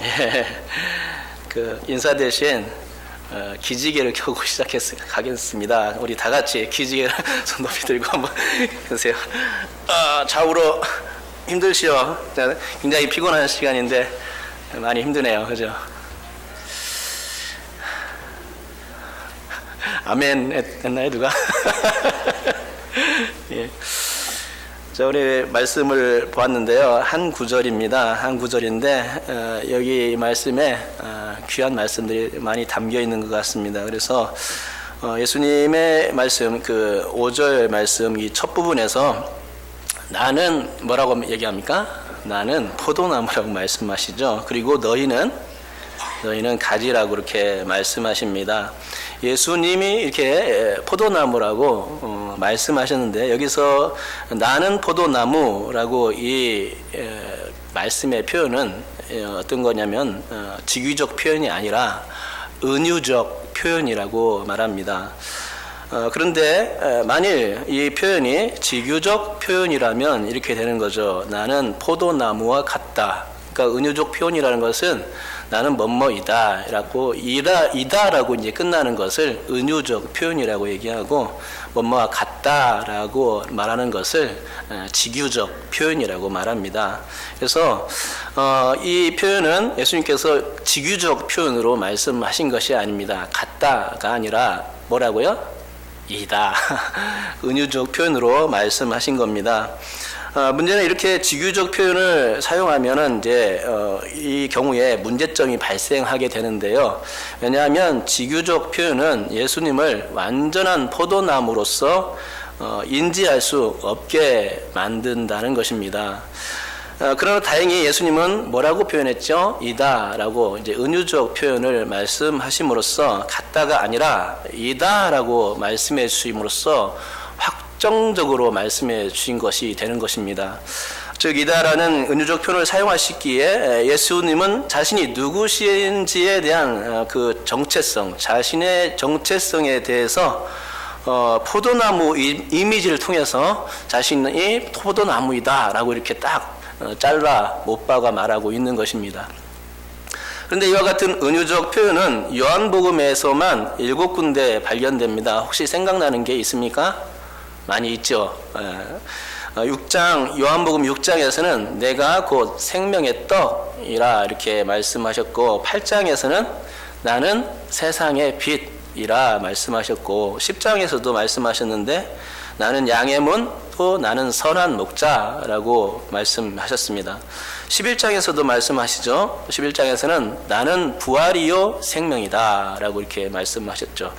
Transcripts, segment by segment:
예, 그 인사 대신 기지개를 켜고 가겠습니다. 우리 다 같이 기지개를 손 높이 들고 한번 해주세요. 좌우로 힘들시오. 굉장히 피곤한 시간인데 많이 힘드네요. 그죠? 아멘 했나요, 누가? 예. 자, 우리 말씀을 보았는데요. 한 구절입니다. 한 구절인데 여기 말씀에 귀한 말씀들이 많이 담겨 있는 것 같습니다. 그래서 예수님의 말씀, 그 5절 말씀 이 첫 부분에서 나는 뭐라고 얘기합니까? 나는 포도나무라고 말씀하시죠. 그리고 너희는 가지라고 그렇게 말씀하십니다. 예수님이 이렇게 포도나무라고 말씀하셨는데 여기서 나는 포도나무라고 이 말씀의 표현은 어떤 거냐면 직위적 표현이 아니라 은유적 표현이라고 말합니다. 그런데 만일 이 표현이 직유적 표현이라면 이렇게 되는 거죠. 나는 포도나무와 같다. 그러니까 은유적 표현이라는 것은 나는 뭐뭐이다 라고 이다라고 이제 끝나는 것을 은유적 표현이라고 얘기하고 뭐뭐와 같다라고 말하는 것을 직유적 표현이라고 말합니다. 그래서 이 표현은 예수님께서 직유적 표현으로 말씀하신 것이 아닙니다. 같다가 아니라 뭐라고요? 이다. 은유적 표현으로 말씀하신 겁니다. 문제는 이렇게 직유적 표현을 사용하면은 이제 이 경우에 문제점이 발생하게 되는데요. 왜냐하면 직유적 표현은 예수님을 완전한 포도나무로서 인지할 수 없게 만든다는 것입니다. 그러나 다행히 예수님은 뭐라고 표현했죠? 이다라고 이제 은유적 표현을 말씀하심으로써 같다가 아니라 이다라고 말씀해 주심으로써 확정적으로 말씀해 주신 것이 되는 것입니다. 즉 이다라는 은유적 표현을 사용하시기에 예수님은 자신이 누구신지에 대한 그 정체성, 자신의 정체성에 대해서 포도나무 이미지를 통해서 자신이 포도나무이다 라고 이렇게 딱 잘라 못 박아 말하고 있는 것입니다. 그런데 이와 같은 은유적 표현은 요한복음에서만 7군데 발견됩니다. 혹시 생각나는 게 있습니까? 많이 있죠. 6장 요한복음 6장에서는 내가 곧 생명의 떡이라 이렇게 말씀하셨고 8장에서는 나는 세상의 빛이라 말씀하셨고 10장에서도 말씀하셨는데 나는 양의 문 또 나는 선한 목자라고 말씀하셨습니다. 11장에서도 말씀하시죠. 11장에서는 나는 부활이요 생명이다 라고 이렇게 말씀하셨죠.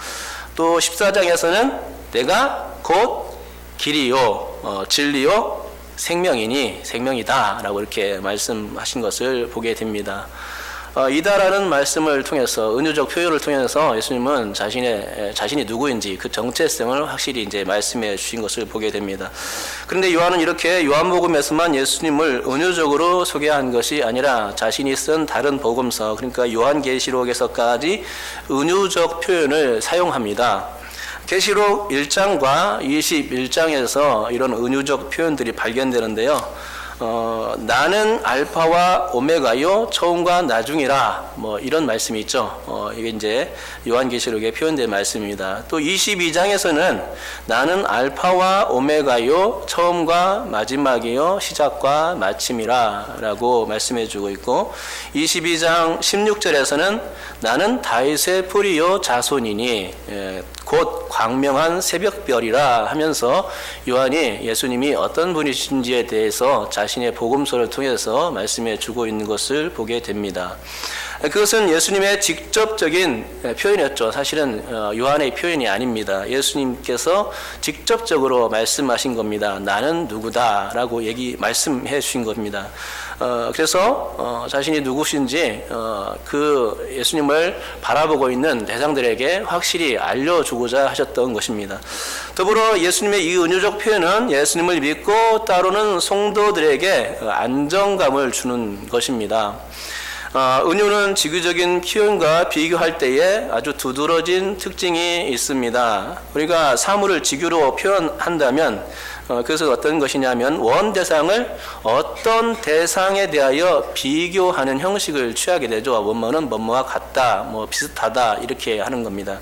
또 14장에서는 내가 곧 길이요 진리요 생명이다 라고 이렇게 말씀하신 것을 보게 됩니다. 이다라는 말씀을 통해서 은유적 표현을 통해서 예수님은 자신이 누구인지 그 정체성을 확실히 이제 말씀해 주신 것을 보게 됩니다. 그런데 요한은 이렇게 요한복음에서만 예수님을 은유적으로 소개한 것이 아니라 자신이 쓴 다른 복음서 그러니까 요한계시록에서까지 은유적 표현을 사용합니다. 계시록 1장과 21장에서 이런 은유적 표현들이 발견되는데요. 나는 알파와 오메가요 처음과 나중이라 뭐 이런 말씀이 있죠. 이게 이제 요한계시록에 표현된 말씀입니다. 또 22장에서는 나는 알파와 오메가요 처음과 마지막이요 시작과 마침이라 라고 말씀해 주고 있고 22장 16절에서는 나는 다윗의 뿌리요 자손이니 곧 광명한 새벽별이라 하면서 요한이 예수님이 어떤 분이신지에 대해서 자신의 복음서를 통해서 말씀해 주고 있는 것을 보게 됩니다. 그것은 예수님의 직접적인 표현이었죠. 사실은 요한의 표현이 아닙니다. 예수님께서 직접적으로 말씀하신 겁니다. 나는 누구다 라고 말씀해 주신 겁니다. 그래서 자신이 누구신지 그 예수님을 바라보고 있는 대상들에게 확실히 알려주고자 하셨던 것입니다. 더불어 예수님의 이 은유적 표현은 예수님을 믿고 따르는 성도들에게 안정감을 주는 것입니다. 은유는 직위적인 표현과 비교할 때에 아주 두드러진 특징이 있습니다. 우리가 사물을 직유로 표현한다면 그래서 어떤 것이냐면 원대상을 어떤 대상에 대하여 비교하는 형식을 취하게 되죠. 원문은 뭐뭐와 같다, 뭐 비슷하다 이렇게 하는 겁니다.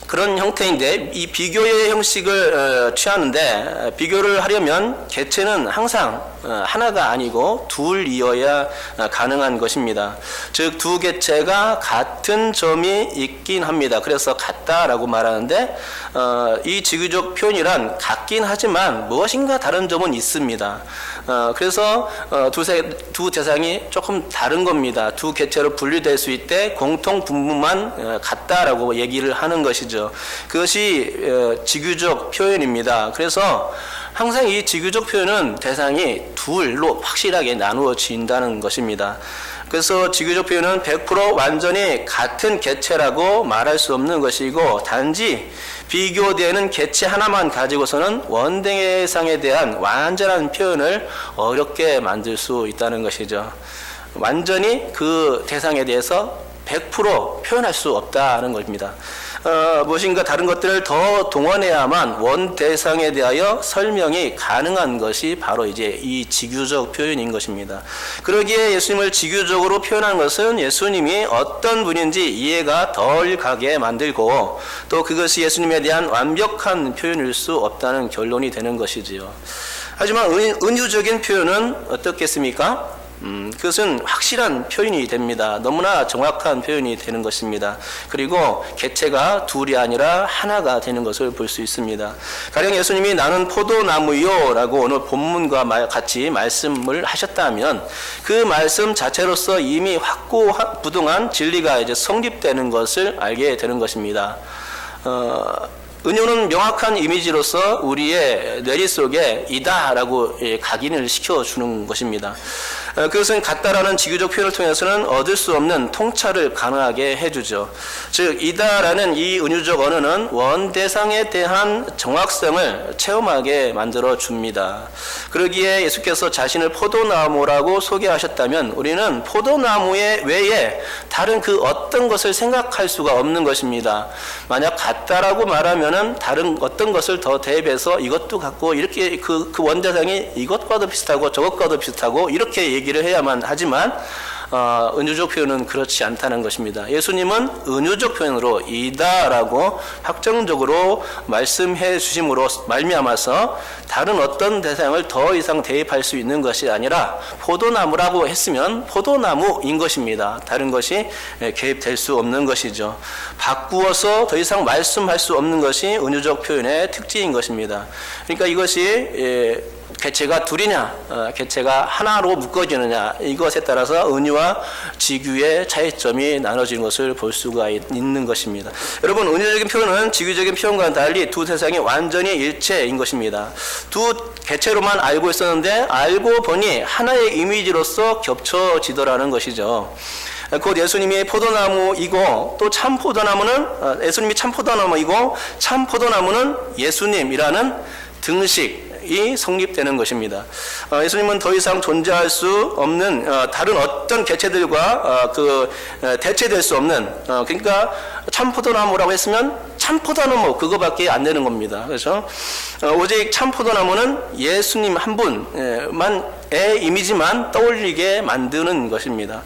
그런 형태인데 이 비교의 형식을 취하는데 비교를 하려면 개체는 항상 하나가 아니고 둘이어야 가능한 것입니다. 즉 두 개체가 같은 점이 있긴 합니다. 그래서 같다라고 말하는데 이 지구적 표현이란 같긴 하지만 무엇인가 다른 점은 있습니다. 그래서 두 대상이 조금 다른 겁니다. 두 개체로 분류될 수 있되 공통 분모만 같다라고 얘기를 하는 것이죠. 그것이 지구적 표현입니다. 그래서 항상 이 지구적 표현은 대상이 둘로 확실하게 나누어진다는 것입니다. 그래서 지구적 표현은 100% 완전히 같은 개체라고 말할 수 없는 것이고 단지 비교되는 개체 하나만 가지고서는 원대상에 대한 완전한 표현을 어렵게 만들 수 있다는 것이죠. 완전히 그 대상에 대해서 100% 표현할 수 없다는 것입니다. 무엇인가 다른 것들을 더 동원해야만 원 대상에 대하여 설명이 가능한 것이 바로 이제 이 지구적 표현인 것입니다. 그러기에 예수님을 지구적으로 표현한 것은 예수님이 어떤 분인지 이해가 덜 가게 만들고 또 그것이 예수님에 대한 완벽한 표현일 수 없다는 결론이 되는 것이지요. 하지만 은유적인 표현은 어떻겠습니까? 그것은 확실한 표현이 됩니다. 너무나 정확한 표현이 되는 것입니다. 그리고 개체가 둘이 아니라 하나가 되는 것을 볼 수 있습니다. 가령 예수님이 나는 포도나무요 라고 오늘 본문과 같이 말씀을 하셨다면 그 말씀 자체로서 이미 확고부동한 진리가 이제 성립되는 것을 알게 되는 것입니다. 은유는 명확한 이미지로서 우리의 뇌리 속에 이다라고 각인을 시켜주는 것입니다. 그것은 같다라는 지구적 표현을 통해서는 얻을 수 없는 통찰을 가능하게 해주죠. 즉 이다라는 이 은유적 언어는 원대상에 대한 정확성을 체험하게 만들어줍니다. 그러기에 예수께서 자신을 포도나무라고 소개하셨다면 우리는 포도나무의 외에 다른 그 어떤 것을 생각할 수가 없는 것입니다. 만약 같다라고 말하면은 다른 어떤 것을 더 대입해서 이것도 같고 이렇게 그 원대상이 이것과도 비슷하고 저것과도 비슷하고 이렇게 얘기를 해야만 하지만 은유적 표현은 그렇지 않다는 것입니다. 예수님은 은유적 표현으로 이다라고 확정적으로 말씀해 주심으로 말미암아서 다른 어떤 대상을 더 이상 대입할 수 있는 것이 아니라 포도나무라고 했으면 포도나무인 것입니다. 다른 것이 개입될 수 없는 것이죠. 바꾸어서 더 이상 말씀할 수 없는 것이 은유적 표현의 특징인 것입니다. 그러니까 이것이 개체가 둘이냐 개체가 하나로 묶어지느냐 이것에 따라서 은유와 지규의 차이점이 나눠지는 것을 볼 수가 있는 것입니다. 여러분 은유적인 표현은 지규적인 표현과는 달리 두 세상이 완전히 일체인 것입니다. 두 개체로만 알고 있었는데 알고 보니 하나의 이미지로서 겹쳐지더라는 것이죠. 곧 예수님이 포도나무이고 또 참 포도나무는 예수님이 참 포도나무이고 참 포도나무는 예수님이라는 등식 이 성립되는 것입니다. 예수님은 더 이상 존재할 수 없는 다른 어떤 개체들과 대체될 수 없는 그러니까 참포도나무라고 했으면 참포도나무 그거밖에 안 되는 겁니다. 그래서 오직 참포도나무는 예수님 한 분만의 이미지만 떠올리게 만드는 것입니다.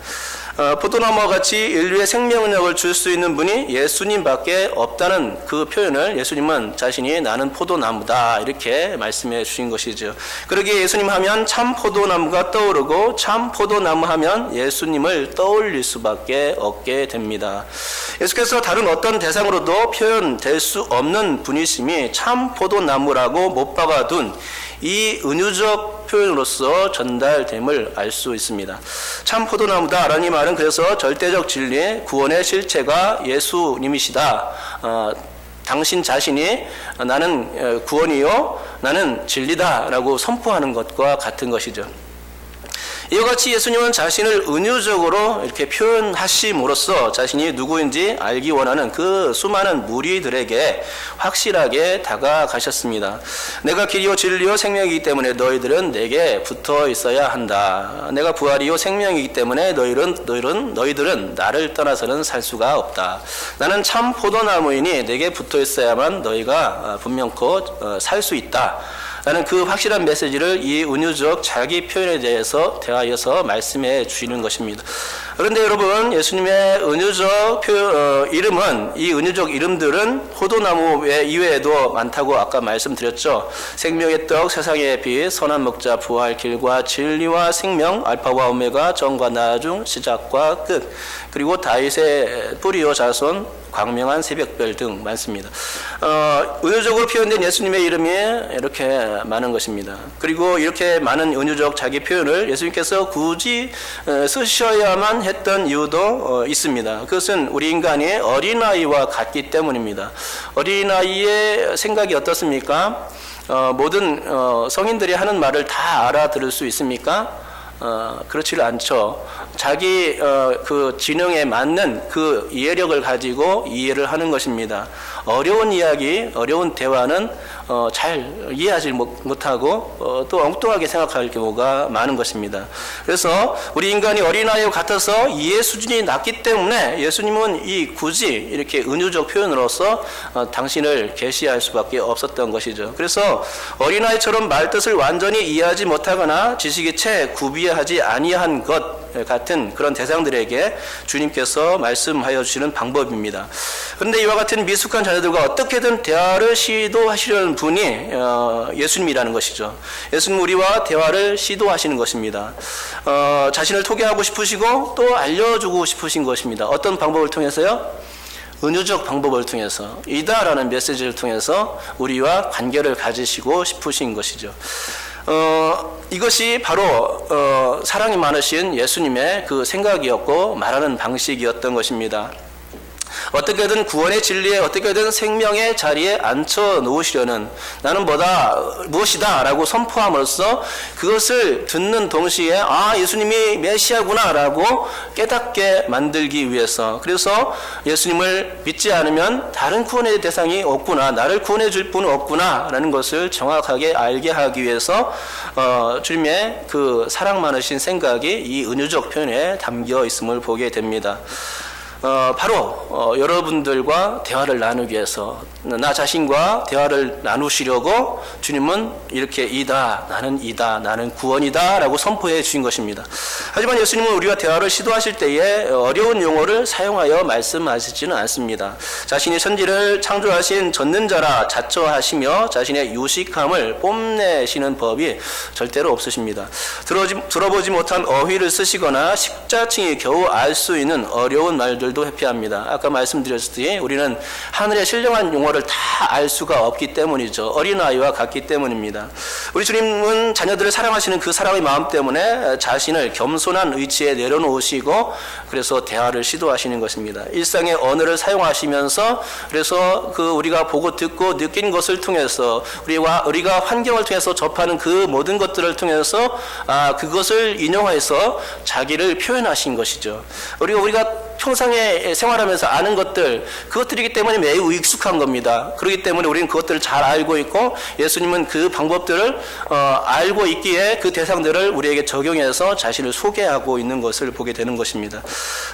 포도나무와 같이 인류의 생명력을 줄 수 있는 분이 예수님밖에 없다는 그 표현을 예수님은 자신이 나는 포도나무다 이렇게 말씀해 주신 것이죠. 그러기에 예수님 하면 참 포도나무가 떠오르고 참 포도나무 하면 예수님을 떠올릴 수밖에 없게 됩니다. 예수께서 다른 어떤 대상으로도 표현될 수 없는 분이심이 참 포도나무라고 못 박아둔 이 은유적 표현으로서 전달됨을 알 수 있습니다. 참 포도나무다 라는 이 말은 그래서 절대적 진리, 구원의 실체가 예수님이시다. 당신 자신이 나는 구원이요 나는 진리다 라고 선포하는 것과 같은 것이죠. 이와 같이 예수님은 자신을 은유적으로 이렇게 표현하심으로써 자신이 누구인지 알기 원하는 그 수많은 무리들에게 확실하게 다가가셨습니다. 내가 길이요 진리요 생명이기 때문에 너희들은 내게 붙어 있어야 한다. 내가 부활이요 생명이기 때문에 너희들은 나를 떠나서는 살 수가 없다. 나는 참 포도나무이니 내게 붙어 있어야만 너희가 분명코 살 수 있다. 라는 그 확실한 메시지를 이 은유적 자기 표현에 대하여서 말씀해 주시는 것입니다. 그런데 여러분, 예수님의 은유적 이름은, 이 은유적 이름들은 포도나무 이외에도 많다고 아까 말씀드렸죠. 생명의 떡, 세상의 빛, 선한 목자, 부활, 길과 진리와 생명, 알파와 오메가, 전과 나중, 시작과 끝, 그리고 다윗의 뿌리요 자손, 광명한 새벽별 등 많습니다. 은유적으로 표현된 예수님의 이름이 이렇게 많은 것입니다. 그리고 이렇게 많은 은유적 자기 표현을 예수님께서 굳이 쓰셔야만 했던 이유도 있습니다. 그것은 우리 인간이 어린아이와 같기 때문입니다. 어린아이의 생각이 어떻습니까? 모든 성인들이 하는 말을 다 알아들을 수 있습니까? 그렇지를 않죠. 자기 그 지능에 맞는 그 이해력을 가지고 이해를 하는 것입니다. 어려운 이야기, 어려운 대화는 잘 이해하지 못하고 또 엉뚱하게 생각할 경우가 많은 것입니다. 그래서 우리 인간이 어린아이와 같아서 이해 수준이 낮기 때문에 예수님은 굳이 이렇게 은유적 표현으로서 당신을 계시할 수밖에 없었던 것이죠. 그래서 어린아이처럼 말뜻을 완전히 이해하지 못하거나 지식이 채 구비하지 아니한 것 같은 그런 대상들에게 주님께서 말씀하여 주시는 방법입니다. 그런데 이와 같은 미숙한 자녀들과 어떻게든 대화를 시도하시려는 분이 예수님이라는 것이죠. 예수님 우리와 대화를 시도하시는 것입니다. 자신을 소개하고 싶으시고 또 알려주고 싶으신 것입니다. 어떤 방법을 통해서요? 은유적 방법을 통해서, 이다라는 메시지를 통해서 우리와 관계를 가지시고 싶으신 것이죠. 이것이 바로 사랑이 많으신 예수님의 그 생각이었고 말하는 방식이었던 것입니다. 어떻게든 구원의 진리에, 어떻게든 생명의 자리에 앉혀 놓으시려는, 나는 무엇이다 라고 선포함으로써 그것을 듣는 동시에 예수님이 메시아구나 라고 깨닫게 만들기 위해서, 그래서 예수님을 믿지 않으면 다른 구원의 대상이 없구나, 나를 구원해 줄 분은 없구나 라는 것을 정확하게 알게 하기 위해서 주님의 그 사랑 많으신 생각이 이 은유적 표현에 담겨 있음을 보게 됩니다. 바로 여러분들과 대화를 나누기 위해서, 나 자신과 대화를 나누시려고 주님은 이렇게 나는 구원이다 라고 선포해 주신 것입니다. 하지만 예수님은 우리와 대화를 시도하실 때에 어려운 용어를 사용하여 말씀하시지는 않습니다. 자신이 천지를 창조하신 전능자라 자처하시며 자신의 유식함을 뽐내시는 법이 절대로 없으십니다. 들어보지 못한 어휘를 쓰시거나 식자층이 겨우 알 수 있는 어려운 말들도 회피합니다. 아까 말씀드렸듯이 우리는 하늘의 신령한 용어를 다 알 수가 없기 때문이죠. 어린아이와 같기 때문입니다. 우리 주님은 자녀들을 사랑하시는 그 사랑의 마음 때문에 자신을 겸손한 의치에 내려놓으시고 그래서 대화를 시도하시는 것입니다. 일상의 언어를 사용하시면서 그래서 그 우리가 보고 듣고 느낀 것을 통해서 우리가 환경을 통해서 접하는 그 모든 것들을 통해서 그것을 인용해서 자기를 표현하신 것이죠. 우리가 평상에 생활하면서 아는 그것들이기 때문에 매우 익숙한 겁니다. 그렇기 때문에 우리는 그것들을 잘 알고 있고 예수님은 그 방법들을 알고 있기에 그 대상들을 우리에게 적용해서 자신을 소개하고 있는 것을 보게 되는 것입니다.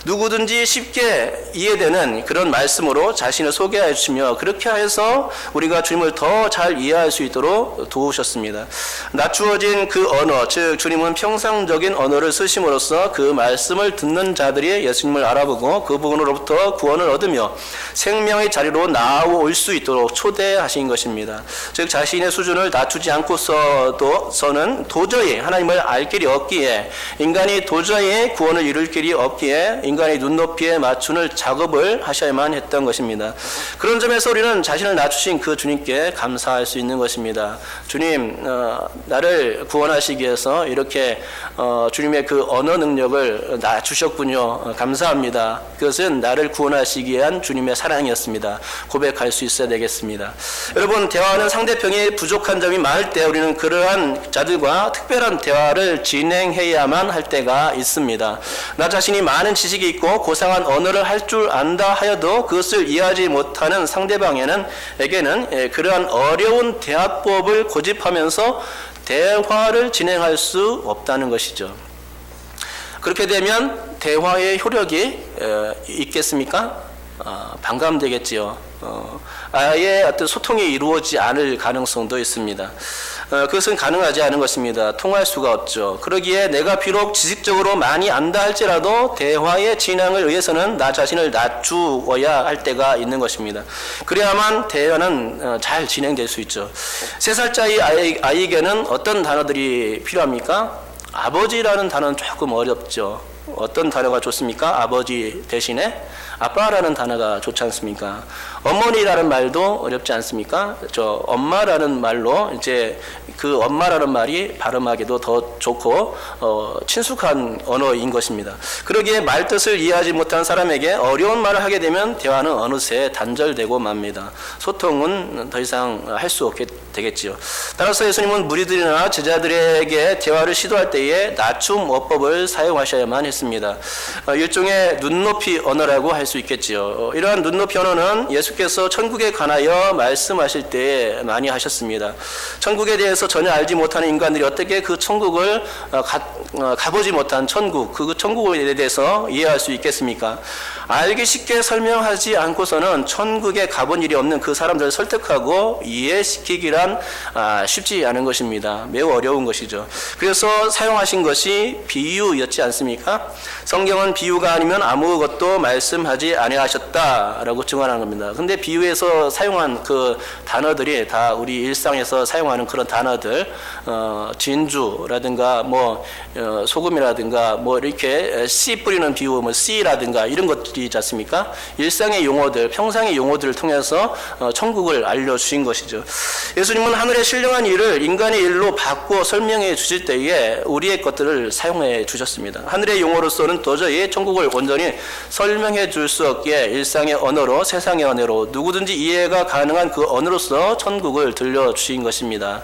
누구든지 쉽게 이해되는 그런 말씀으로 자신을 소개해 주시며 그렇게 해서 우리가 주님을 더 잘 이해할 수 있도록 도우셨습니다. 낮추어진 그 언어, 즉 주님은 평상적인 언어를 쓰심으로써 그 말씀을 듣는 자들이 예수님을 알아보고 그 부분으로부터 구원을 얻으며 생명의 자리로 나올 수 있도록 초대하신 것입니다. 즉 자신의 수준을 낮추지 않고서는 도저히 하나님을 알 길이 없기에, 인간이 도저히 구원을 이룰 길이 없기에 인간의 눈높이에 맞추는 작업을 하셔야만 했던 것입니다. 그런 점에서 우리는 자신을 낮추신 그 주님께 감사할 수 있는 것입니다. 주님, 나를 구원하시기 위해서 이렇게 주님의 그 언어 능력을 주셨군요. 감사합니다. 있었습니다. 그것은 나를 구원하시기 위한 주님의 사랑이었습니다. 고백할 수 있어야 되겠습니다. 여러분, 대화는 상대편이 부족한 점이 많을 때 우리는 그러한 자들과 특별한 대화를 진행해야만 할 때가 있습니다. 나 자신이 많은 지식이 있고 고상한 언어를 할 줄 안다 하여도 그것을 이해하지 못하는 상대방에게는 그러한 어려운 대화법을 고집하면서 대화를 진행할 수 없다는 것이죠. 그렇게 되면 대화의 효력이 있겠습니까? 반감되겠지요. 아예 어떤 소통이 이루어지지 않을 가능성도 있습니다. 그것은 가능하지 않은 것입니다. 통할 수가 없죠. 그러기에 내가 비록 지식적으로 많이 안다 할지라도 대화의 진행을 위해서는 나 자신을 낮추어야 할 때가 있는 것입니다. 그래야만 대화는 잘 진행될 수 있죠. 3살짜리 아이에게는 어떤 단어들이 필요합니까? 아버지라는 단어는 조금 어렵죠. 어떤 단어가 좋습니까? 아버지 대신에 아빠라는 단어가 좋지 않습니까? 어머니라는 말도 어렵지 않습니까? 엄마라는 말로 이제 그 엄마라는 말이 발음하기도 더 좋고 친숙한 언어인 것입니다. 그러기에 말뜻을 이해하지 못한 사람에게 어려운 말을 하게 되면 대화는 어느새 단절되고 맙니다. 소통은 더 이상 할 수 없게 되겠지요. 따라서 예수님은 무리들이나 제자들에게 대화를 시도할 때에 낮춤 어법을 사용하셔야만 했습니다. 일종의 눈높이 언어라고 할 수 있겠지요. 이러한 눈높이 언어는 예수께서 천국에 관하여 말씀하실 때 많이 하셨습니다. 천국에 대해서 전혀 알지 못하는 인간들이 어떻게 그 천국을 가보지 못한 천국, 그 천국에 대해서 이해할 수 있겠습니까? 알기 쉽게 설명하지 않고서는 천국에 가본 일이 없는 그 사람들을 설득하고 이해시키기란 쉽지 않은 것입니다. 매우 어려운 것이죠. 그래서 사용하신 것이 비유였지 않습니까? 성경은 비유가 아니면 아무것도 말씀하지 아니하셨다라고 증언한 겁니다. 근데 비유에서 사용한 그 단어들이 다 우리 일상에서 사용하는 그런 단어들, 진주라든가 소금이라든가 이렇게 씨 뿌리는 비유, 씨라든가 이런 것들이 있지 않습니까? 일상의 용어들, 평상의 용어들을 통해서 천국을 알려주신 것이죠. 예수님은 하늘의 신령한 일을 인간의 일로 바꾸어 설명해 주실 때에 우리의 것들을 사용해 주셨습니다. 하늘의 용어로서는 도저히 천국을 온전히 설명해 줄 수 없기에 일상의 언어로, 세상의 언어로 누구든지 이해가 가능한 그 언어로서 천국을 들려주신 것입니다.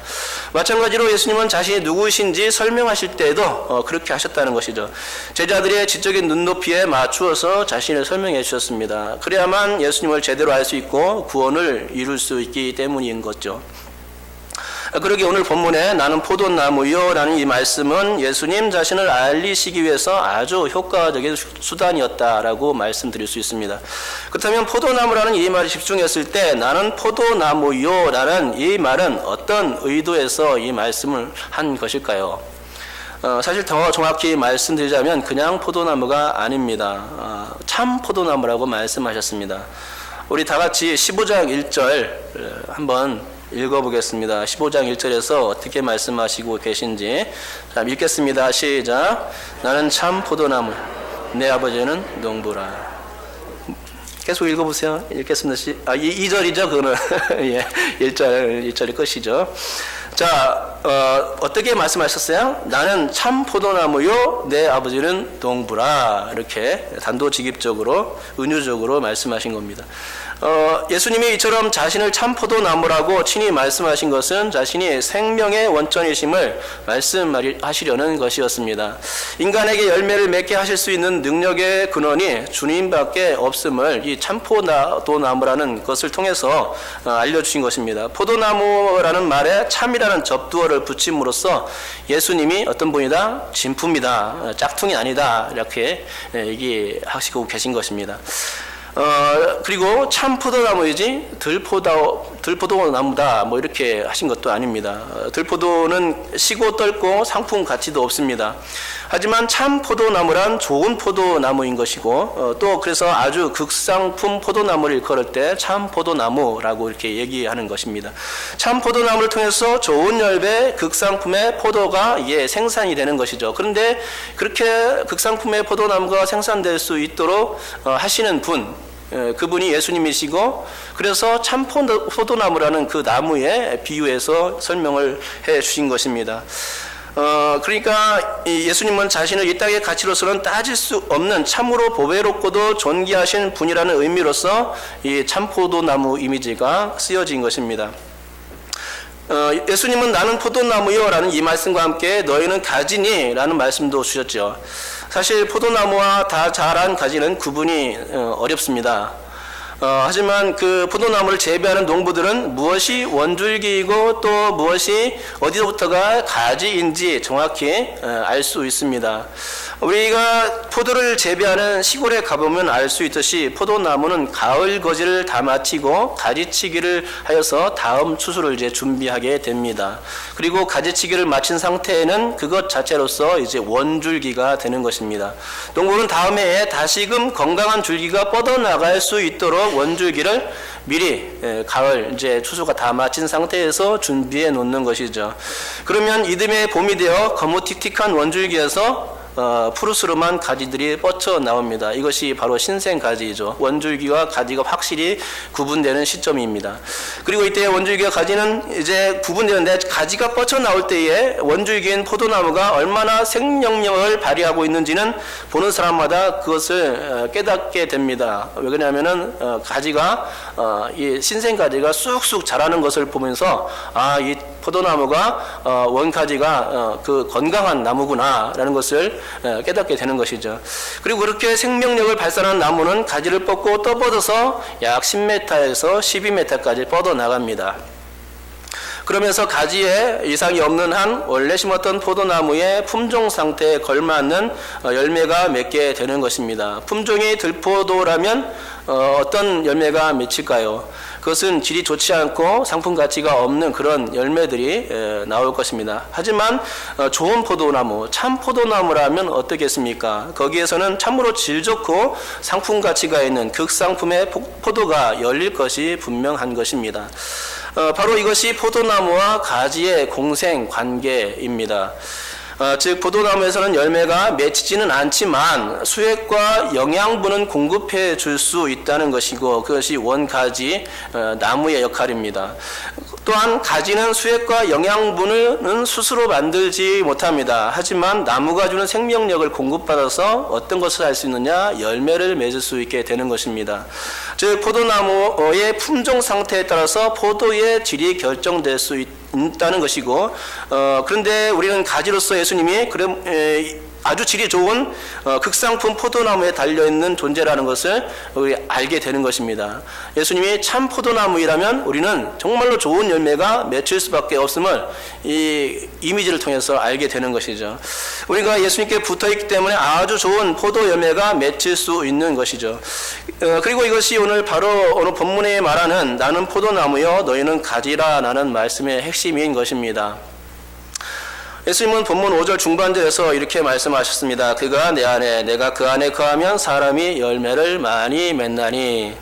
마찬가지로 예수님은 자신이 누구신지 설명하실 때에도 그렇게 하셨다는 것이죠. 제자들의 지적인 눈높이에 맞추어서 자신을 설명해 주셨습니다. 그래야만 예수님을 제대로 알 수 있고 구원을 이룰 수 있기 때문인 거죠. 그러기 오늘 본문에 나는 포도나무요 라는 이 말씀은 예수님 자신을 알리시기 위해서 아주 효과적인 수단이었다라고 말씀드릴 수 있습니다. 그렇다면 포도나무라는 이 말에 집중했을 때 나는 포도나무요 라는 이 말은 어떤 의도에서 이 말씀을 한 것일까요? 사실 더 정확히 말씀드리자면 그냥 포도나무가 아닙니다. 참 포도나무라고 말씀하셨습니다. 우리 다 같이 15장 1절 한번 읽어보겠습니다. 15장 1절에서 어떻게 말씀하시고 계신지. 자, 읽겠습니다. 시작. 나는 참 포도나무, 내 아버지는 농부라. 계속 읽어보세요. 읽겠습니다. 2절이죠, 그거는. 예, 1절이 끝이죠. 자, 어떻게 말씀하셨어요? 나는 참 포도나무요, 내 아버지는 농부라. 이렇게 단도직입적으로, 은유적으로 말씀하신 겁니다. 예수님이 이처럼 자신을 참 포도나무라고 친히 말씀하신 것은 자신이 생명의 원천이심을 말씀하시려는 것이었습니다. 인간에게 열매를 맺게 하실 수 있는 능력의 근원이 주님밖에 없음을 이 참 포도나무라는 것을 통해서 알려주신 것입니다. 포도나무라는 말에 참이라는 접두어를 붙임으로써 예수님이 어떤 분이다? 진품이다. 짝퉁이 아니다. 이렇게 얘기하시고 계신 것입니다. 그리고 참 포도나무이지 들포도나무다 이렇게 하신 것도 아닙니다. 들포도는 시고 떨고 상품 가치도 없습니다. 하지만 참 포도나무란 좋은 포도나무인 것이고 또 그래서 아주 극상품 포도나무를 일컬을 때 참 포도나무라고 이렇게 얘기하는 것입니다. 참 포도나무를 통해서 좋은 열배 극상품의 포도가 생산이 되는 것이죠. 그런데 그렇게 극상품의 포도나무가 생산될 수 있도록 하시는 분, 그분이 예수님이시고 그래서 참 포도나무라는 그 나무에 비유해서 설명을 해 주신 것입니다. 그러니까 예수님은 자신을 이 땅의 가치로서는 따질 수 없는 참으로 보배롭고도 존귀하신 분이라는 의미로서 이 참포도나무 이미지가 쓰여진 것입니다. 예수님은 나는 포도나무요 라는 이 말씀과 함께 너희는 가지니 라는 말씀도 주셨죠. 사실 포도나무와 다 자란 가지는 구분이 어렵습니다. 하지만 그 포도나무를 재배하는 농부들은 무엇이 원줄기이고 또 무엇이 어디서부터가 가지인지 정확히 알 수 있습니다. 우리가 포도를 재배하는 시골에 가보면 알 수 있듯이 포도나무는 가을 거지를 다 마치고 가지치기를 하여서 다음 추수를 이제 준비하게 됩니다. 그리고 가지치기를 마친 상태에는 그것 자체로서 이제 원줄기가 되는 것입니다. 농부는 다음 해에 다시금 건강한 줄기가 뻗어나갈 수 있도록 원줄기를 미리 가을 이제 추수가 다 마친 상태에서 준비해 놓는 것이죠. 그러면 이듬해 봄이 되어 거무틱틱한 원줄기에서 푸르스름한 가지들이 뻗쳐 나옵니다. 이것이 바로 신생가지이죠. 원줄기와 가지가 확실히 구분되는 시점입니다. 그리고 이때 원줄기와 가지는 이제 구분되는데 가지가 뻗쳐 나올 때에 원줄기인 포도나무가 얼마나 생명력을 발휘하고 있는지는 보는 사람마다 그것을 깨닫게 됩니다. 왜 그러냐면은 가지가 이 신생가지가 쑥쑥 자라는 것을 보면서 이 포도나무가 원가지가 그 건강한 나무구나라는 것을 깨닫게 되는 것이죠. 그리고 그렇게 생명력을 발산하는 나무는 가지를 뻗고 떠뻗어서 약 10m에서 12m까지 뻗어 나갑니다. 그러면서 가지에 이상이 없는 한 원래 심었던 포도나무의 품종 상태에 걸맞는 열매가 맺게 되는 것입니다. 품종이 들포도라면 어떤 열매가 맺힐까요? 그것은 질이 좋지 않고 상품 가치가 없는 그런 열매들이 나올 것입니다. 하지만 좋은 포도나무, 참 포도나무라면 어떻겠습니까? 거기에서는 참으로 질 좋고 상품 가치가 있는 극상품의 포도가 열릴 것이 분명한 것입니다. 바로 이것이 포도나무와 가지의 공생 관계입니다. 즉 포도나무에서는 열매가 맺히지는 않지만 수액과 영양분은 공급해 줄 수 있다는 것이고 그것이 원가지 나무의 역할입니다. 또한 가지는 수액과 영양분은 스스로 만들지 못합니다. 하지만 나무가 주는 생명력을 공급받아서 어떤 것을 할 수 있느냐? 열매를 맺을 수 있게 되는 것입니다. 즉 포도나무의 품종 상태에 따라서 포도의 질이 결정될 수 있다는 것이고 그런데 우리는 가지로서 예수님이 아주 질이 좋은 극상품 포도나무에 달려있는 존재라는 것을 우리 알게 되는 것입니다. 예수님이 참 포도나무이라면 우리는 정말로 좋은 열매가 맺힐 수밖에 없음을 이 이미지를 통해서 알게 되는 것이죠. 우리가 예수님께 붙어있기 때문에 아주 좋은 포도 열매가 맺힐 수 있는 것이죠. 그리고 이것이 오늘 본문에 말하는 나는 포도나무여 너희는 가지라 라는 말씀의 핵심인 것입니다. 예수님은 본문 5절 중반절에서 이렇게 말씀하셨습니다. 그가 내 안에 내가 그 안에 거하면 사람이 열매를 많이 맺나니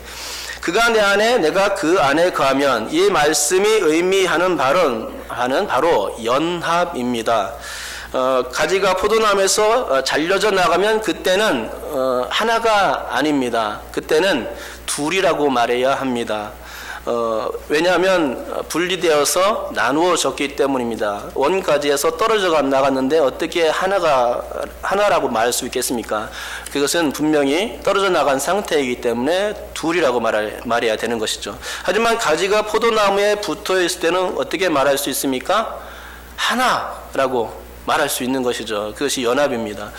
그가 내 안에 내가 그 안에 거하면 이 말씀이 의미하는 바로 연합입니다. 가지가 포도나무에서 잘려져 나가면 그때는 하나가 아닙니다. 그때는 둘이라고 말해야 합니다. 왜냐하면 분리되어서 나누어졌기 때문입니다. 원가지에서 떨어져 나갔는데 어떻게 하나라고 말할 수 있겠습니까? 그것은 분명히 떨어져 나간 상태이기 때문에 둘이라고 말해야 되는 것이죠. 하지만 가지가 포도나무에 붙어 있을 때는 어떻게 말할 수 있습니까? 하나라고 말할 수 있는 것이죠. 그것이 연합입니다.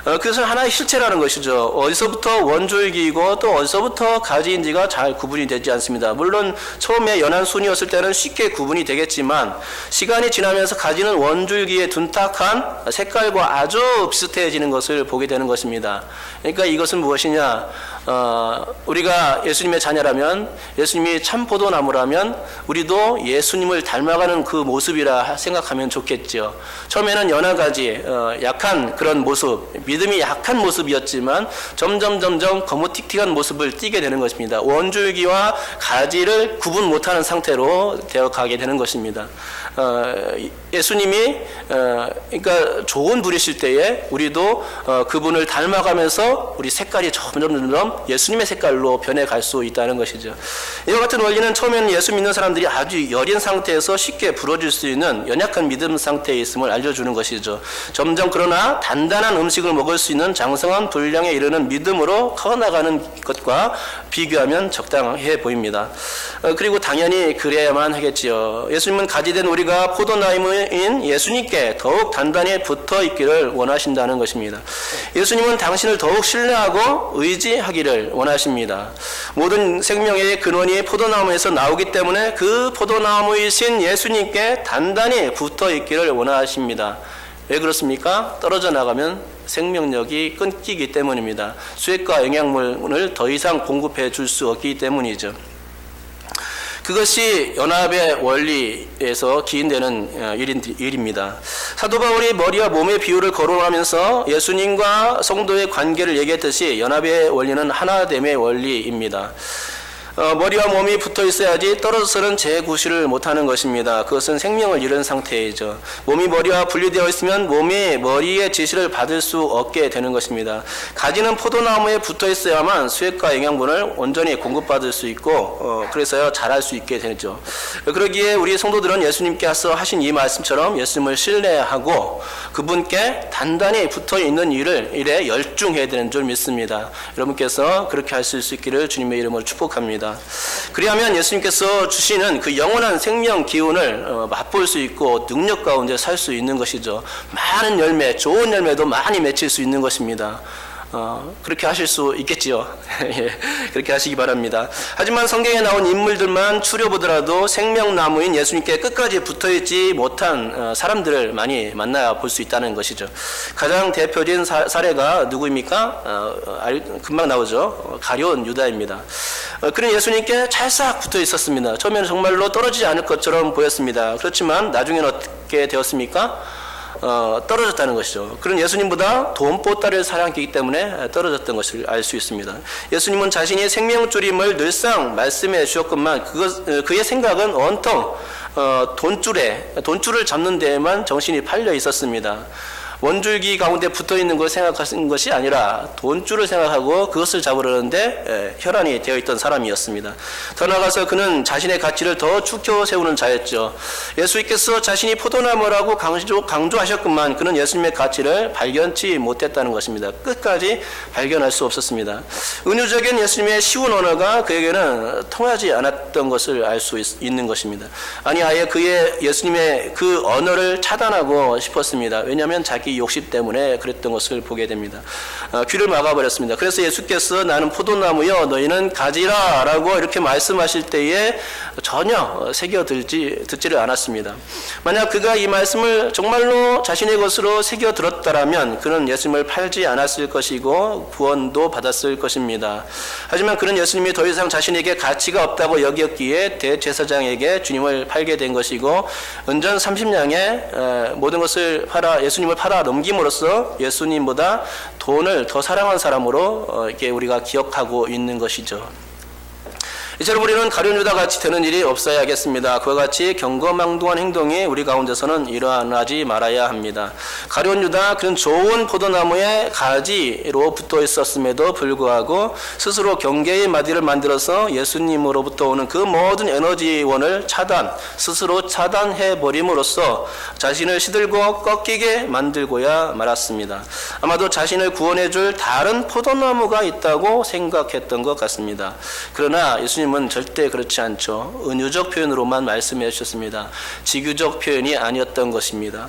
그것은 하나의 실체라는 것이죠. 어디서부터 원줄기이고 또 어디서부터 가지인지가 잘 구분이 되지 않습니다. 물론 처음에 연한 순이었을 때는 쉽게 구분이 되겠지만 시간이 지나면서 가지는 원줄기의 둔탁한 색깔과 아주 비슷해지는 것을 보게 되는 것입니다. 그러니까 이것은 무엇이냐? 우리가 예수님의 자녀라면 예수님이 참 포도나무라면 우리도 예수님을 닮아가는 그 모습이라 생각하면 좋겠죠. 처음에는 연한 가지, 약한 그런 모습, 믿음이 약한 모습이었지만 점점 거무틱틱한 모습을 띠게 되는 것입니다. 원줄기와 가지를 구분 못하는 상태로 되어가게 되는 것입니다. 예수님이 그러니까 좋은 분이실 때에 우리도 그분을 닮아가면서 우리 색깔이 점점 예수님의 색깔로 변해갈 수 있다는 것이죠. 이와 같은 원리는 처음에는 예수 믿는 사람들이 아주 여린 상태에서 쉽게 부러질 수 있는 연약한 믿음 상태에 있음을 알려주는 것이죠. 점점 그러나 단단한 음식을 먹을 수 있는 장성한 분량에 이르는 믿음으로 커나가는 것과 비교하면 적당해 보입니다. 그리고 당연히 그래야만 하겠지요. 예수님은 가지된 우리가 포도나무인 예수님께 더욱 단단히 붙어 있기를 원하신다는 것입니다. 예수님은 당신을 더욱 신뢰하고 의지하기를 원하십니다. 모든 생명의 근원이 포도나무에서 나오기 때문에 그 포도나무이신 예수님께 단단히 붙어 있기를 원하십니다. 왜 그렇습니까? 떨어져 나가면 생명력이 끊기기 때문입니다. 수액과 영양분을 더 이상 공급해 줄 수 없기 때문이죠. 그것이 연합의 원리에서 기인되는 일입니다. 사도 바울이 머리와 몸의 비유를 거론하면서 예수님과 성도의 관계를 얘기했듯이 연합의 원리는 하나됨의 원리입니다. 머리와 몸이 붙어 있어야지 떨어져서는 재구실을 못하는 것입니다. 그것은 생명을 잃은 상태이죠. 몸이 머리와 분리되어 있으면 몸이 머리의 지시를 받을 수 없게 되는 것입니다. 가지는 포도나무에 붙어 있어야만 수액과 영양분을 온전히 공급받을 수 있고 그래서야 자랄 수 있게 되죠. 그러기에 우리 성도들은 예수님께서 하신 이 말씀처럼 예수님을 신뢰하고 그분께 단단히 붙어 있는 일에 열중해야 되는 줄 믿습니다. 여러분께서 그렇게 하실 수 있기를 주님의 이름으로 축복합니다. 그리하면 예수님께서 주시는 그 영원한 생명 기운을 맛볼 수 있고 능력 가운데 살 수 있는 것이죠. 많은 열매, 좋은 열매도 많이 맺힐 수 있는 것입니다. 그렇게 하실 수 있겠지요. 예, 그렇게 하시기 바랍니다. 하지만 성경에 나온 인물들만 추려보더라도 생명나무인 예수님께 끝까지 붙어있지 못한 사람들을 많이 만나 볼 수 있다는 것이죠. 가장 대표적인 사례가 누구입니까? 금방 나오죠. 가룟 유다입니다. 그는 예수님께 찰싹 붙어 있었습니다. 처음에는 정말로 떨어지지 않을 것처럼 보였습니다. 그렇지만 나중에는 어떻게 되었습니까? 떨어졌다는 것이죠. 그는 예수님보다 돈보따리를 사랑했기 때문에 떨어졌던 것을 알 수 있습니다. 예수님은 자신이 생명줄임을 늘상 말씀해 주셨건만 그의 생각은 온통 돈줄을 잡는 데에만 정신이 팔려 있었습니다. 원줄기 가운데 붙어있는 걸 생각하는 것이 아니라 돈줄을 생각하고 그것을 잡으려는데 혈안이 되어 있던 사람이었습니다. 더 나아가서 그는 자신의 가치를 더 축혀 세우는 자였죠. 예수님께서 자신이 포도나무라고 강조하셨건만 그는 예수님의 가치를 발견치 못했다는 것입니다. 끝까지 발견할 수 없었습니다. 은유적인 예수님의 쉬운 언어가 그에게는 통하지 않았던 것을 알 수 있는 것입니다. 아니 아예 예수님의 그 언어를 차단하고 싶었습니다. 왜냐하면 자기 욕심 때문에 그랬던 것을 보게 됩니다. 귀를 막아버렸습니다. 그래서 예수께서 나는 포도나무여 너희는 가지라 라고 이렇게 말씀하실 때에 전혀 듣지를 않았습니다. 만약 그가 이 말씀을 정말로 자신의 것으로 새겨 들었다라면 그는 예수님을 팔지 않았을 것이고 구원도 받았을 것입니다. 하지만 그는 예수님이 더 이상 자신에게 가치가 없다고 여겼기에 대제사장에게 주님을 팔게 된 것이고 은전 30냥에 모든 것을 예수님을 팔아 넘김으로써 예수님보다 돈을 더 사랑한 사람으로 이렇게 우리가 기억하고 있는 것이죠. 이처럼 우리는 가룟 유다 같이 되는 일이 없어야겠습니다. 그와 같이 경거망동한 행동이 우리 가운데서는 일어나지 말아야 합니다. 가룟 유다 그는 좋은 포도나무에 가지로 붙어 있었음에도 불구하고 스스로 경계의 마디를 만들어서 예수님으로부터 오는 그 모든 에너지원을 스스로 차단해 버림으로써 자신을 시들고 꺾이게 만들고야 말았습니다. 아마도 자신을 구원해 줄 다른 포도나무가 있다고 생각했던 것 같습니다. 그러나 예수님은 절대 그렇지 않죠. 은유적 표현으로만 말씀해 주셨습니다. 직유적 표현이 아니었던 것입니다.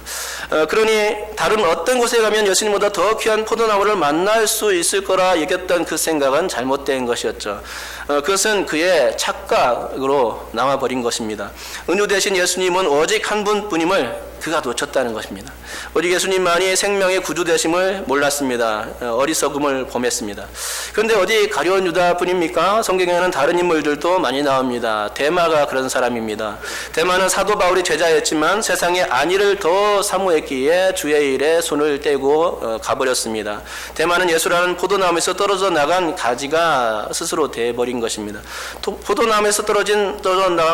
그러니 다른 어떤 곳에 가면 예수님보다 더 귀한 포도나무를 만날 수 있을 거라 여겼던 그 생각은 잘못된 것이었죠. 그것은 그의 착각으로 남아버린 것입니다. 은유 대신 예수님은 오직 한 분뿐임을 그가 놓쳤다는 것입니다. 오직 예수님만이 생명의 구주 되심을 몰랐습니다. 어리석음을 범했습니다. 그런데 어디 가룟 유다뿐입니까? 성경에는 다른 인물들도 많이 나옵니다. 데마가 그런 사람입니다. 데마는 사도 바울이 제자였지만 세상에 안위를 더 사모했기에 주의 일에 손을 떼고 가버렸습니다. 데마는 예수라는 포도나무에서 떨어져 나간 가지가 스스로 돼버린 것입니다. 포도나무에서 떨어져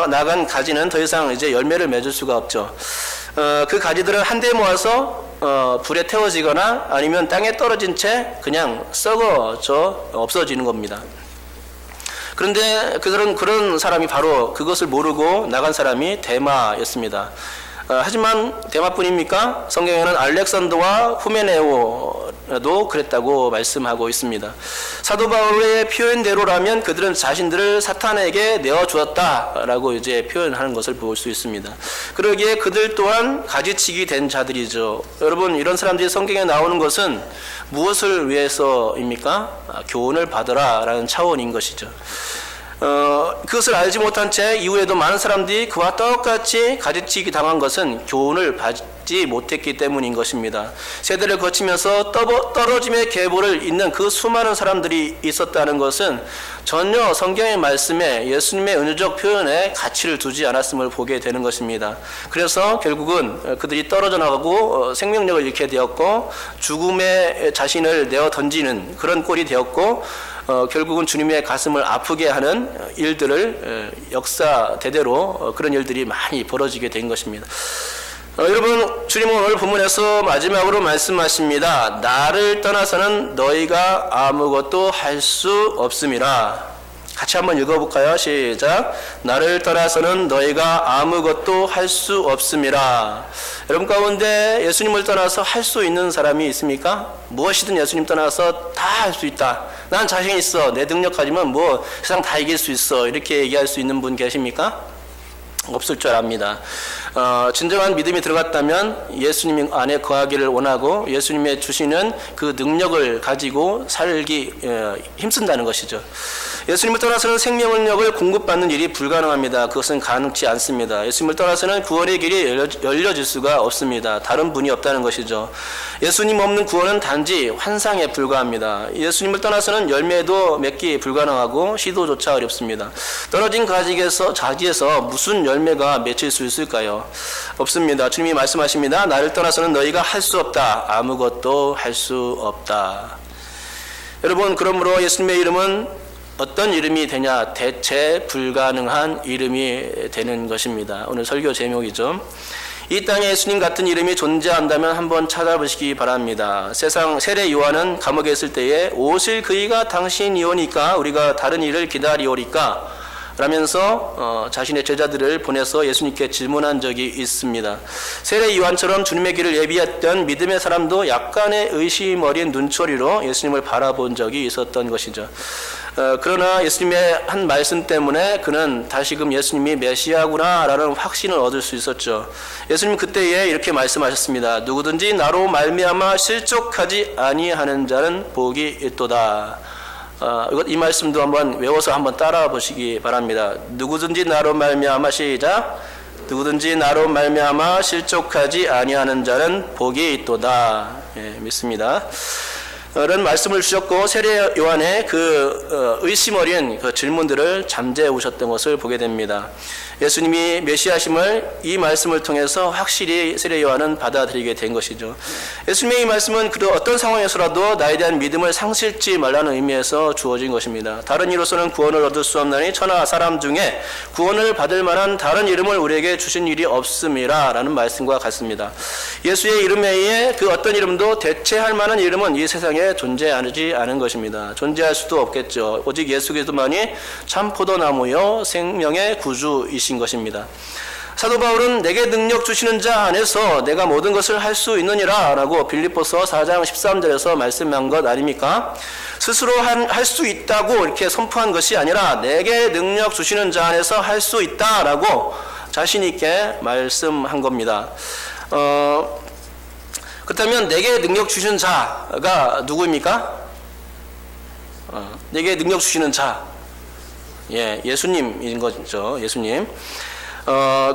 나간 가지는 더 이상 이제 열매를 맺을 수가 없죠. 그 가지들을 한데 모아서 불에 태워지거나 아니면 땅에 떨어진 채 그냥 썩어져 없어지는 겁니다. 그런데 그런 사람이 바로 그것을 모르고 나간 사람이 데마였습니다. 하지만 데마뿐입니까? 성경에는 알렉산더와 후메네오도 그랬다고 말씀하고 있습니다. 사도 바울의 표현대로라면 그들은 자신들을 사탄에게 내어주었다라고 이제 표현하는 것을 볼 수 있습니다. 그러기에 그들 또한 가지치기 된 자들이죠. 여러분, 이런 사람들이 성경에 나오는 것은 무엇을 위해서입니까? 교훈을 받으라라는 차원인 것이죠. 그것을 알지 못한 채 이후에도 많은 사람들이 그와 똑같이 가지치기 당한 것은 교훈을 받지 못했기 때문인 것입니다. 세대를 거치면서 떨어짐의 계보를 잇는 그 수많은 사람들이 있었다는 것은 전혀 성경의 말씀에 예수님의 은유적 표현에 가치를 두지 않았음을 보게 되는 것입니다. 그래서 결국은 그들이 떨어져 나가고 생명력을 잃게 되었고 죽음에 자신을 내어 던지는 그런 꼴이 되었고 결국은 주님의 가슴을 아프게 하는 일들을 역사 대대로 그런 일들이 많이 벌어지게 된 것입니다. 여러분, 주님은 오늘 본문에서 마지막으로 말씀하십니다. 나를 떠나서는 너희가 아무것도 할 수 없음이라. 같이 한번 읽어볼까요? 시작. 나를 떠나서는 너희가 아무것도 할 수 없음이라. 여러분 가운데 예수님을 떠나서 할 수 있는 사람이 있습니까? 무엇이든 예수님 떠나서 다 할 수 있다. 난 자신 있어. 내 능력 가지면 뭐 세상 다 이길 수 있어. 이렇게 얘기할 수 있는 분 계십니까? 없을 줄 압니다. 진정한 믿음이 들어갔다면 예수님 안에 거하기를 원하고 예수님의 주시는 그 능력을 가지고 살기 힘쓴다는 것이죠. 예수님을 떠나서는 생명력을 공급받는 일이 불가능합니다. 그것은 가능치 않습니다. 예수님을 떠나서는 구원의 길이 열려질 수가 없습니다. 다른 분이 없다는 것이죠. 예수님 없는 구원은 단지 환상에 불과합니다. 예수님을 떠나서는 열매도 맺기 불가능하고 시도조차 어렵습니다. 떨어진 가지에서 무슨 열매가 맺힐 수 있을까요? 없습니다. 주님이 말씀하십니다. 나를 떠나서는 너희가 할 수 없다. 아무것도 할 수 없다. 여러분, 그러므로 예수님의 이름은 어떤 이름이 되냐? 대체 불가능한 이름이 되는 것입니다. 오늘 설교 제목이죠. 이 땅에 예수님 같은 이름이 존재한다면 한번 찾아보시기 바랍니다. 세상 세례 요한은 감옥에 있을 때에 오실 그이가 당신이오니까 우리가 다른 일을 기다리오리까 라면서 자신의 제자들을 보내서 예수님께 질문한 적이 있습니다. 세례 요한처럼 주님의 길을 예비했던 믿음의 사람도 약간의 의심 어린 눈초리로 예수님을 바라본 적이 있었던 것이죠. 그러나 예수님의 한 말씀 때문에 그는 다시금 예수님이 메시아구나 라는 확신을 얻을 수 있었죠. 예수님 그때에 이렇게 말씀하셨습니다. 누구든지 나로 말미암아 실족하지 아니하는 자는 복이 있도다. 이 말씀도 한번 외워서 한번 따라 보시기 바랍니다. 누구든지 나로 말미암아 시작. 누구든지 나로 말미암아 실족하지 아니하는 자는 복이 있도다. 믿습니다. 이런 말씀을 주셨고 세례 요한의 그 의심 어린 그 질문들을 잠재워 오셨던 것을 보게 됩니다. 예수님이 메시아심을 이 말씀을 통해서 확실히 세례 요한은 받아들이게 된 것이죠. 예수님의 이 말씀은 그 어떤 상황에서라도 나에 대한 믿음을 상실지 말라는 의미에서 주어진 것입니다. 다른 이로서는 구원을 얻을 수 없나니 천하 사람 중에 구원을 받을 만한 다른 이름을 우리에게 주신 일이 없음이라 라는 말씀과 같습니다. 예수의 이름 외에 그 어떤 이름도 대체할 만한 이름은 이 세상에 존재하지 않은 것입니다. 존재할 수도 없겠죠. 오직 예수 그리스도만이 참 포도나무요 생명의 구주이신 것입니다. 사도 바울은 내게 능력 주시는 자 안에서 내가 모든 것을 할 수 있느니라 라고 빌립보서 4장 13절에서 말씀한 것 아닙니까? 스스로 할 수 있다고 이렇게 선포한 것이 아니라 내게 능력 주시는 자 안에서 할 수 있다 라고 자신 있게 말씀한 겁니다. 그렇다면 내게 능력 주시는 자가 누구입니까? 내게 능력 주시는 자, 예수님인 거죠. 예수님.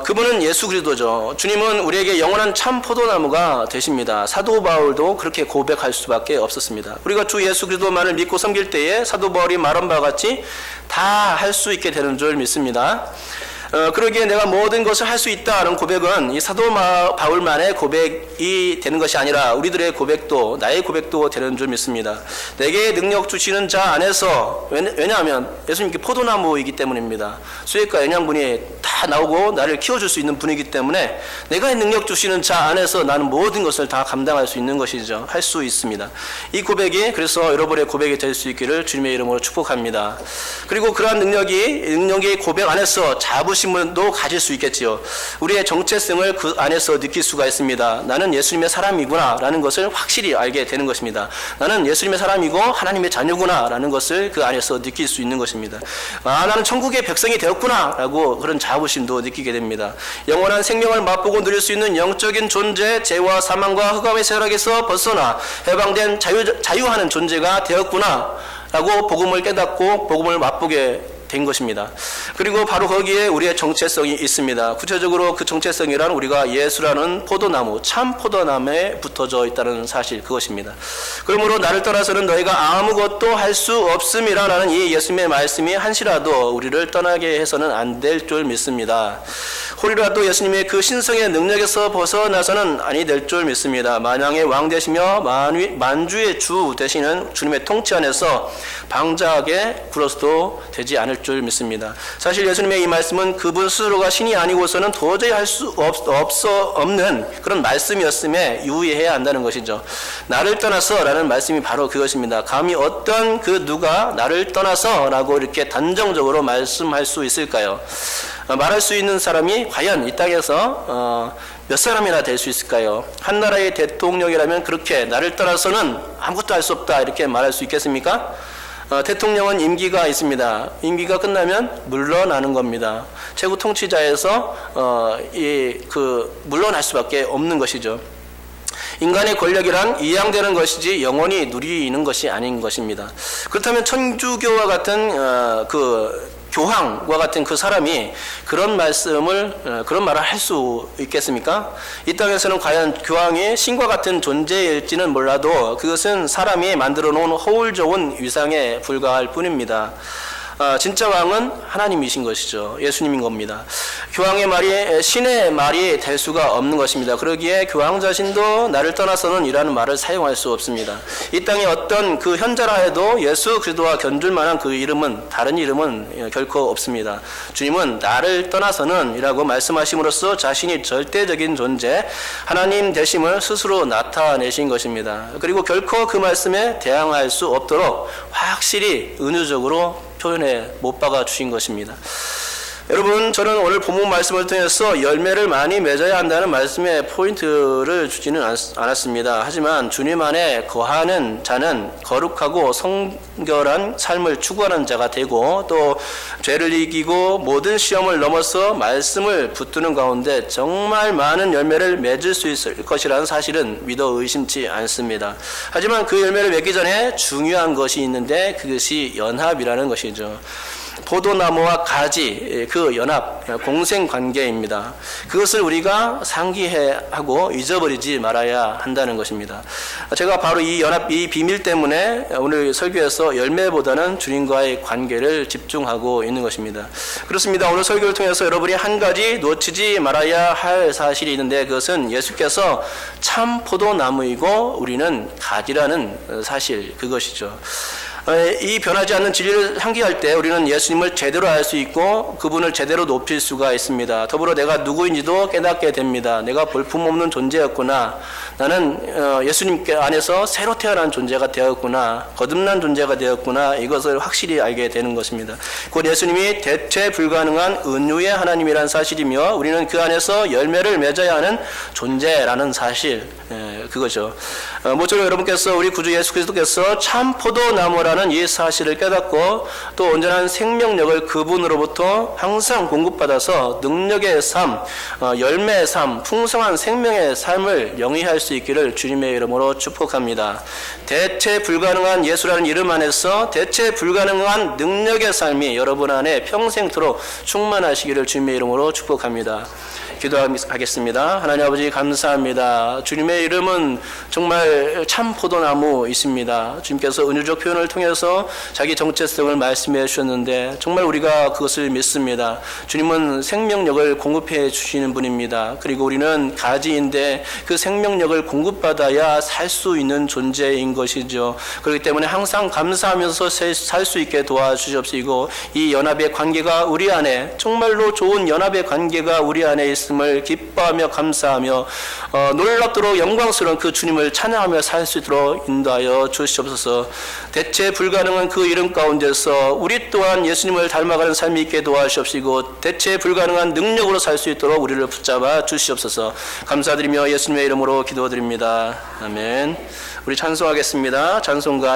그분은 예수 그리스도죠. 주님은 우리에게 영원한 참 포도나무가 되십니다. 사도 바울도 그렇게 고백할 수밖에 없었습니다. 우리가 주 예수 그리스도만을 믿고 섬길 때에 사도 바울이 말한 바와 같이 다 할 수 있게 되는 줄 믿습니다. 그러기에 내가 모든 것을 할 수 있다는 고백은 이 사도 바울만의 고백이 되는 것이 아니라 우리들의 고백도, 나의 고백도 되는 줄 믿습니다. 내게 능력 주시는 자 안에서, 왜냐하면 예수님께 포도나무이기 때문입니다. 수액과 영양분이 다 나오고 나를 키워줄 수 있는 분이기 때문에 내가 능력 주시는 자 안에서 나는 모든 것을 다 감당할 수 있는 것이죠. 할 수 있습니다. 이 고백이 그래서 여러분의 고백이 될 수 있기를 주님의 이름으로 축복합니다. 그리고 그러한 능력의 고백 안에서 자부심도 가질 수 있겠지요. 우리의 정체성을 그 안에서 느낄 수가 있습니다. 나는 예수님의 사람이구나 라는 것을 확실히 알게 되는 것입니다. 나는 예수님의 사람이고 하나님의 자녀구나 라는 것을 그 안에서 느낄 수 있는 것입니다. 나는 천국의 백성이 되었구나 라고 그런 자부심도 느끼게 됩니다. 영원한 생명을 맛보고 누릴 수 있는 영적인 존재, 죄와 사망과 흑암의 세력에서 벗어나 해방된 자유하는 존재가 되었구나 라고 복음을 깨닫고 복음을 맛보게 된 것입니다. 그리고 바로 거기에 우리의 정체성이 있습니다. 구체적으로 그 정체성이란 우리가 예수라는 포도나무, 참 포도나무에 붙어져 있다는 사실, 그것입니다. 그러므로 나를 떠나서는 너희가 아무것도 할 수 없음이라는 이 예수님의 말씀이 한시라도 우리를 떠나게 해서는 안 될 줄 믿습니다. 홀이라도 예수님의 그 신성의 능력에서 벗어나서는 아니 될 줄 믿습니다. 만왕의 왕 되시며 만주의 주 되시는 주님의 통치 안에서 방자하게 굴어서도 되지 않을 줄 믿습니다. 사실 예수님의 이 말씀은 그분 스스로가 신이 아니고서는 도저히 할 수 없는 그런 말씀이었음에 유의해야 한다는 것이죠. 나를 떠나서 라는 말씀이 바로 그것입니다. 감히 어떤 그 누가 나를 떠나서 라고 이렇게 단정적으로 말씀할 수 있을까요? 말할 수 있는 사람이 과연 이 땅에서 몇 사람이나 될 수 있을까요? 한 나라의 대통령이라면 그렇게 나를 떠나서는 아무것도 할 수 없다 이렇게 말할 수 있겠습니까? 대통령은 임기가 있습니다. 임기가 끝나면 물러나는 겁니다. 최고 통치자에서 물러날 수밖에 없는 것이죠. 인간의 권력이란 이양되는 것이지 영원히 누리는 것이 아닌 것입니다. 그렇다면 천주교와 같은 교황과 같은 그 사람이 그런 말을 할 수 있겠습니까? 이 땅에서는 과연 교황이 신과 같은 존재일지는 몰라도 그것은 사람이 만들어 놓은 허울 좋은 위상에 불과할 뿐입니다. 진짜 왕은 하나님이신 것이죠. 예수님인 겁니다. 교황의 말이 신의 말이 될 수가 없는 것입니다. 그러기에 교황 자신도 나를 떠나서는 이라는 말을 사용할 수 없습니다. 이 땅에 어떤 그 현자라 해도 예수 그리스도와 견줄 만한 그 이름은, 다른 이름은 결코 없습니다. 주님은 나를 떠나서는 이라고 말씀하심으로써 자신이 절대적인 존재, 하나님 되심을 스스로 나타내신 것입니다. 그리고 결코 그 말씀에 대항할 수 없도록 확실히 은유적으로 표현해 못 박아 주신 것입니다. 여러분, 저는 오늘 본문 말씀을 통해서 열매를 많이 맺어야 한다는 말씀에 포인트를 주지는 않았습니다. 하지만 주님 안에 거하는 자는 거룩하고 성결한 삶을 추구하는 자가 되고 또 죄를 이기고 모든 시험을 넘어서 말씀을 붙드는 가운데 정말 많은 열매를 맺을 수 있을 것이라는 사실은 믿어 의심치 않습니다. 하지만 그 열매를 맺기 전에 중요한 것이 있는데 그것이 연합이라는 것이죠. 포도나무와 가지, 그 연합, 공생관계입니다. 그것을 우리가 상기하고 잊어버리지 말아야 한다는 것입니다. 제가 바로 이 연합, 이 비밀 때문에 오늘 설교에서 열매보다는 주님과의 관계를 집중하고 있는 것입니다. 그렇습니다. 오늘 설교를 통해서 여러분이 한 가지 놓치지 말아야 할 사실이 있는데 그것은 예수께서 참 포도나무이고 우리는 가지라는 사실, 그것이죠. 이 변하지 않는 진리를 상기할 때 우리는 예수님을 제대로 알 수 있고 그분을 제대로 높일 수가 있습니다. 더불어 내가 누구인지도 깨닫게 됩니다. 내가 볼품없는 존재였구나. 나는 예수님께 안에서 새로 태어난 존재가 되었구나. 거듭난 존재가 되었구나. 이것을 확실히 알게 되는 것입니다. 곧 예수님이 대체 불가능한 은유의 하나님이라는 사실이며 우리는 그 안에서 열매를 맺어야 하는 존재라는 사실, 그거죠. 모쪼록 여러분께서 우리 구주 예수 그리스도께서 참 포도나무라 예수라는 이 사실을 깨닫고 또 온전한 생명력을 그분으로부터 항상 공급받아서 능력의 삶, 열매의 삶, 풍성한 생명의 삶을 영위할 수 있기를 주님의 이름으로 축복합니다. 대체 불가능한 예수라는 이름 안에서 대체 불가능한 능력의 삶이 여러분 안에 평생토록 충만하시기를 주님의 이름으로 축복합니다. 기도하겠습니다. 하나님 아버지 감사합니다. 주님의 이름은 정말 참 포도나무이십니다. 주님께서 은유적 표현을 통해서 자기 정체성을 말씀해 주셨는데 정말 우리가 그것을 믿습니다. 주님은 생명력을 공급해 주시는 분입니다. 그리고 우리는 가지인데 그 생명력을 공급받아야 살 수 있는 존재인 것이죠. 그렇기 때문에 항상 감사하면서 살 수 있게 도와주시옵시고 이 연합의 관계가 우리 안에 정말로 좋은 연합의 관계가 우리 안에 있음을 기뻐하며 감사하며 놀랍도록 영광스러운 그 주님을 찬양하며 살 수 있도록 인도하여 주시옵소서. 대체 불가능한 그 이름 가운데서 우리 또한 예수님을 닮아가는 삶이 있게 도와주시옵시고 대체 불가능한 능력으로 살 수 있도록 우리를 붙잡아 주시옵소서. 감사드리며 예수님의 이름으로 기도드립니다. 아멘. 우리 찬송하겠습니다. 찬송가